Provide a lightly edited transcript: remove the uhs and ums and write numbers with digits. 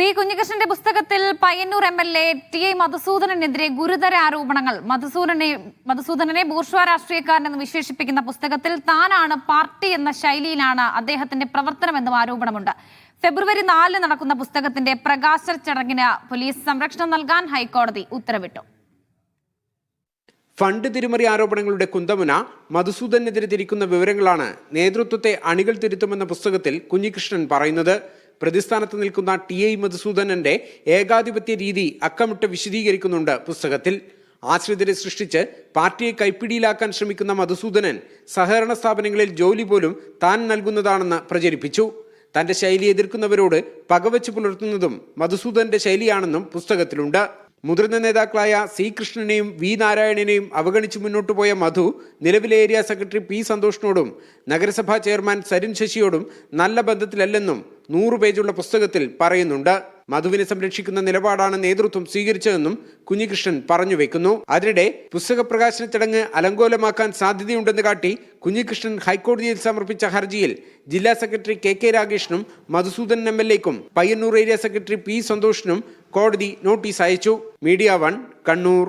V കുഞ്ഞികൃഷ്ണന്റെ പുസ്തകത്തിൽ Payyanur MLA T മധുസൂദനനെതിരെ ഗുരുതര ആരോപണങ്ങൾ. മധുസൂദനനെ ബൂർഷ്വാ രാഷ്ട്രീയക്കാരനെന്ന് വിശേഷിപ്പിക്കുന്ന പുസ്തകത്തിൽ താനാണ് പാർട്ടി എന്ന ശൈലിയിലാണ് അദ്ദേഹത്തിന്റെ പ്രവർത്തനമെന്നും ആരോപണമുണ്ട്. ഫെബ്രുവരി 4 നടക്കുന്ന പുസ്തകത്തിന്റെ പ്രകാശന ചടങ്ങിന് പോലീസ് സംരക്ഷണം നൽകാൻ ഹൈക്കോടതി ഉത്തരവിട്ടു. ഫണ്ട് തിരിമറി ആരോപണങ്ങളുടെ കുന്തമുന മധുസൂദനെതിരെ തിരിക്കുന്ന വിവരങ്ങളാണ് നേതൃത്വത്തെ അണികൾ തിരുത്തുമെന്ന പുസ്തകത്തിൽ കുഞ്ഞികൃഷ്ണൻ പറയുന്നത്. പ്രതിസ്ഥാനത്ത് നിൽക്കുന്ന ടി മധുസൂദനന്റെ ഏകാധിപത്യ രീതി അക്കമിട്ട് വിശദീകരിക്കുന്നുണ്ട് പുസ്തകത്തിൽ. ആശ്രിതരെ സൃഷ്ടിച്ച് പാർട്ടിയെ കൈപ്പിടിയിലാക്കാൻ ശ്രമിക്കുന്ന മധുസൂദനൻ സഹകരണ സ്ഥാപനങ്ങളിൽ ജോലി പോലും താൻ നൽകുന്നതാണെന്ന് പ്രചരിപ്പിച്ചു. തന്റെ ശൈലി എതിർക്കുന്നവരോട് പകവച്ച് പുലർത്തുന്നതും മധുസൂദനന്റെ ശൈലിയാണെന്നും പുസ്തകത്തിലുണ്ട്. മുതിർന്ന നേതാക്കളായ സി കൃഷ്ണനെയും വി നാരായണനെയും അവഗണിച്ച് മുന്നോട്ടു പോയ മധു നിലവിലെ ഏരിയ സെക്രട്ടറി പി സന്തോഷിനോടും നഗരസഭാ ചെയർമാൻ സരിൻ ശശിയോടും നല്ല ബന്ധത്തിലല്ലെന്നും 100 പേജുള്ള പുസ്തകത്തിൽ പറയുന്നുണ്ട്. മധുവിനെ സംരക്ഷിക്കുന്ന നിലപാടാണ് നേതൃത്വം സ്വീകരിച്ചതെന്നും കുഞ്ഞികൃഷ്ണൻ പറഞ്ഞു വെക്കുന്നു. അതിനിടെ പുസ്തക പ്രകാശന ചടങ്ങ് അലങ്കോലമാക്കാൻ സാധ്യതയുണ്ടെന്ന് കാട്ടി കുഞ്ഞികൃഷ്ണൻ ഹൈക്കോടതിയിൽ സമർപ്പിച്ച ഹർജിയിൽ ജില്ലാ സെക്രട്ടറി കെ രാഗേഷിനും മധുസൂദനൻ MLAക്കും പയ്യന്നൂർ ഏരിയ സെക്രട്ടറി പി സന്തോഷിനും കോടതി നോട്ടീസ് അയച്ചു. മീഡിയ 1 കണ്ണൂർ.